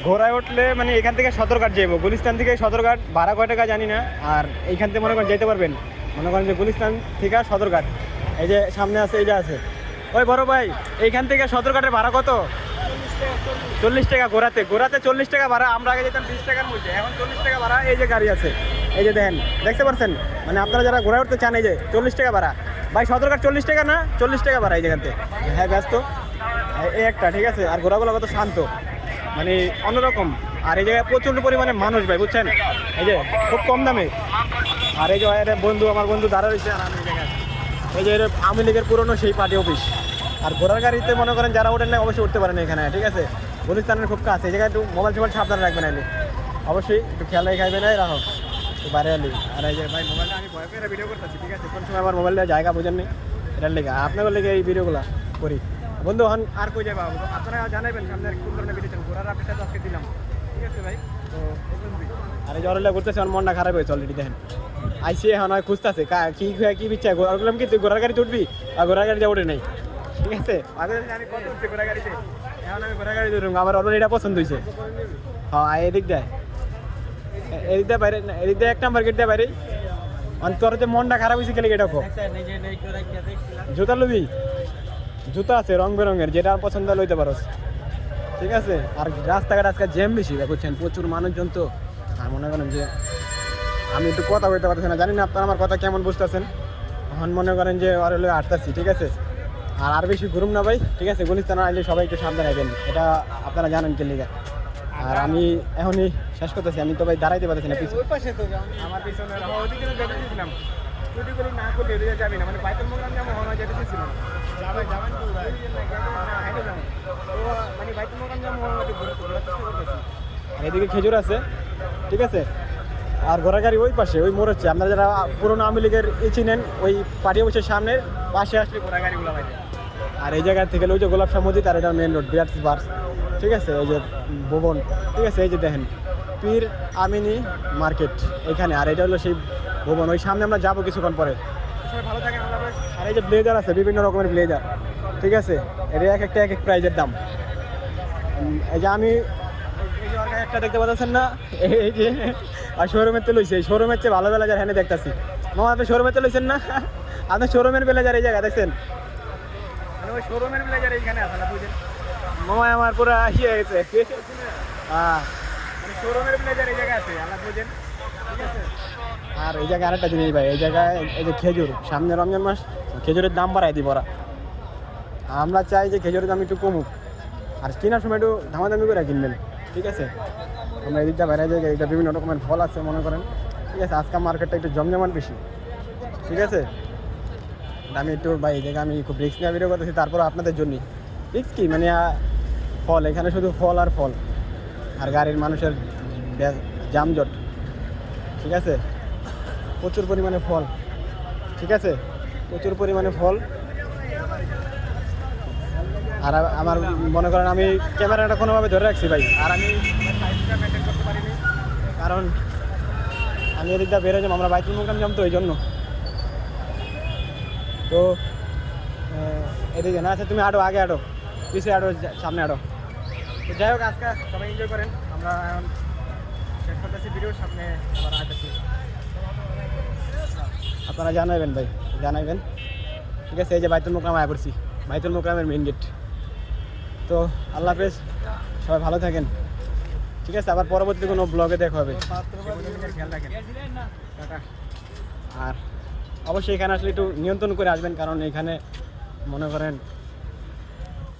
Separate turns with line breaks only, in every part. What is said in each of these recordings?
ঘোড়ায় উঠলে মানে এখান থেকে সদরঘাট যাবো, গুলিস্তান থেকে সদরঘাট ভাড়া কয় টাকা জানি না। আর এইখান থেকে মনে করেন যেতে পারবেন, মনে করেন যে গুলিস্তান থেকে সদরঘাট, এই যে সামনে আছে, এই যে আছে। ওই বড় ভাই, এইখান থেকে সদরঘাটের ভাড়া কত? 40 টাকা। ঘোরাতে 40 টাকা ভাড়া। আমরা আগে যেতাম 20 টাকার মধ্যে, এখন 40 টাকা ভাড়া। এই যে গাড়ি আছে, এই যে দেখেন, দেখতে পাচ্ছেন? মানে আপনারা যারা ঘোরা উঠতে চান, এই যে 40 টাকা ভাড়া। ভাই সদরঘাট 40 টাকা না, 40 টাকা ভাড়া এই জায়গাতে। হ্যাঁ ব্যস্ত এই একটা, ঠিক আছে। আর ঘোরাগুলো কত শান্ত, মানে অন্যরকম। আর এই জায়গায় প্রচণ্ড পরিমাণে মানুষ ভাই, বুঝছেন? এই যে খুব কম দামে। আর এই যে বন্ধু, আমার বন্ধু দাঁড়া রয়েছে। আর আমি এই জায়গায়, এই যে আওয়ামী লীগের পুরনো সেই পার্টি অফিস। আর ঘোড়ার গাড়িতে মনে করেন যারা ওঠেন না, অবশ্যই উঠতে পারেন এখানে, ঠিক আছে। গুলিস্তানের খুব কাছে। এই জায়গায় একটু মোবাইল সাবধানে রাখবেন, আইলে অবশ্যই একটু খেয়াল রেখে খাইবে না, রাখো বাইরে আলি। আর এই যে ভাই মোবাইলটা আমি ভয় পেয়ে ভিডিও করতেছি, ঠিক আছে। কোন সময় আমার মোবাইলটা জায়গা বোঝেন নেই, এটার লেগে আপনাদের লেগে এই ভিডিওগুলো করি। বন্ধু আর কই যাবা আপনারা জানাবেন সামনে কোন ধরনের ভিডিও চান। ঘোরার আপডেটটা আজকে দিলাম, ঠিক আছে ভাই। তো আর এই যে অরলে ঘুরতেছে, আমার মনটা খারাপ হয়েছে অলরেডি। দেখেন আইসি এখন হয় খুঁজতেছে কি বিচ্ছা। বললাম কি তুই ঘোড়ার গাড়িতে উঠবি, আর ঘোড়ার গাড়িতে ওঠে নাই, ঠিক আছে। আগে আমি কত উঠছি ঘোড়া গাড়িতে, এখন আমি ঘোড়া গাড়িতে উঠবো। আমার অলরেডি এটা পছন্দ হয়েছে। হ্যাঁ এদিক দেয়, এদিক দিয়ে বাইরে, এদিক দিয়ে 1 নাম্বার গেট দিয়ে বাইরে। তোর যে মনটা খারাপ হয়েছে গেলে এটা জুতা লবি, জুতা আছে রং বেরঙের, যেটা পছন্দ লইতে পারো, ঠিক আছে। আর রাস্তাঘাট আজকে জ্যাম বেশি বুঝছেন, প্রচুর মানুষজন। তো আর মনে করেন যে আমি একটু কথা বলতে পারতেছি না, জানি না আপনারা আমার কথা কেমন বুঝতেছেন। এখন মনে করেন যে আর হলে আটতাছি, ঠিক আছে। আর বেশি ঘুরুম না ভাই, ঠিক আছে। গুলিস্তান আইলে সবাই একটু সাবধানে রাখবেন, এটা আপনারা জানেন কে লিগা। আর আমি এখনই শেষ করতেছি, আমি তো ভাই দাঁড়াইতে পারতেছি না পিছনে। আমার পিছনে না করলে যাবি না, মানে বাইতুল মোকাররম যাবো, হওয়া যেতে চেয়েছিলাম। এদিকে খেজুর আছে, ঠিক আছে। আর ঘোড়া গাড়ি ওই পাশে, ওই মোড় হচ্ছে। আপনারা যারা পুরোনো আওয়ামী লীগের চিনেন, ওই পার্টি অফিসের সামনের পাশে আসলে ঘোড়া গাড়িগুলো পাই। আর এই জায়গা থেকে ওই যে গোলাপ শাহ মসজিদ, আর এটা মেন রোড বিআরটি বাস, ঠিক আছে। এই যে ভবন, ঠিক আছে। এই যে দেখেন পীর আমিনী মার্কেট এখানে। আর এটা হলো সেই ভবন, ওই সামনে আমরা যাবো কিছুক্ষণ পরে। ভালো থাকেন। আর এই যে ব্লেজার আছে, বিভিন্ন রকমের ব্লেজার, ঠিক আছে। এটা এক একটা এক এক প্রাইজের দাম। এই যে আমি একটা দেখতে পাচ্ছেন না, এই যে আর শোরুমের তো লইছে, এই শোরুমের চেয়ে ভালো ব্লেজার হ্যাঁ দেখতেছি। মামা আপনি শোরুমে তো লইছেন না, আপনি শোরুমের ব্লেজার এই জায়গা দেখছেন, মানে ওই শোরুমের ব্লেজার এইখানে আছে না, বুঝছেন? মামা আমার পুরো ইয়ে হয়ে গেছে। হ্যাঁ মানে শোরুমের ব্লেজার এই জায়গায় আছে, আল্লাহ বুঝেন, ঠিক আছে। আর এই জায়গায় আরেকটা জিনিস ভাই, এই জায়গায় এই যে খেজুর, সামনে রমজান মাস, খেজুরের দাম বাড়াই দিব ওরা। আমরা চাই যে খেজুরের দাম একটু কমুক, আর কেনার সময় একটু দামাদামি করে কিনবেন, ঠিক আছে। আমরা এদিকটা বাইরে যাই, এইটা বিভিন্ন রকমের ফল আছে মনে করেন, ঠিক আছে। আজকাল মার্কেটটা একটু জমজমান বেশি, ঠিক আছে। আমি একটু ভাই এই জায়গায় আমি খুব রিস্ক নিয়ে ভিডিও করতেছি, তারপর আপনাদের জন্যই। রিস্ক কি মানে ফল, এখানে শুধু ফল আর ফল, আর গাড়ির মানুষের যানজট, ঠিক আছে। প্রচুর পরিমাণে ফল, ঠিক আছে, প্রচুর পরিমাণে ফল। আর আমার মনে করেন আমি ক্যামেরাটা কোনোভাবে ধরে রাখছি ভাই, আর আমি মেনটেন করতে পারিনি, কারণ আমি এদিকটা বেরো যাবো, আমরা বাইতুল মোকাররম যাম, তো এই জন্য। তো এদিকে না আছে, তুমি আরো আগে আরো পিছিয়ে আরো সামনে আরো। তো যাই হোক, আজকে সবাই এনজয় করেন। আমরা এখন শেষ করতেছি ভিডিওর সামনে, আবার আসতেছি। আপনারা জানাবেন ভাই, জানাবেন, ঠিক আছে। এই যে বাইতুল মোকাররম আয়া করছি, বাইতুল মোকাররমের মেইন গেট। তো আল্লাহ হাফেজ, সবাই ভালো থাকেন, ঠিক আছে। আবার পরবর্তী কোনো ব্লগে দেখা হবে, খেয়াল রাখেন, টাটা। আর অবশ্যই এখানে আসলে একটু নিয়ন্ত্রণ করে আসবেন, কারণ এখানে মনে করেন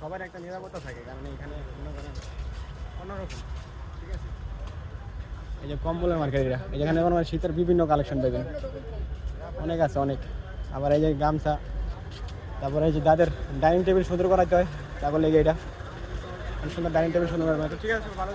সবার একটা নিরাপত্তা থাকে, কারণ এখানে মনে করেন অন্যরকম, ঠিক আছে। এই যে কম্বলের মার্কেট, এই যেখানে মনে হয় শীতের বিভিন্ন কালেকশন পাবেন, অনেক আছে অনেক। আবার এই যে গামছা, তারপরে এই যে যাদের ডাইনিং টেবিল সুন্দর করাতে হয়, তারপর লেগে এটা সুন্দর ডাইনিং টেবিল সুন্দর করা, ঠিক আছে। ভালো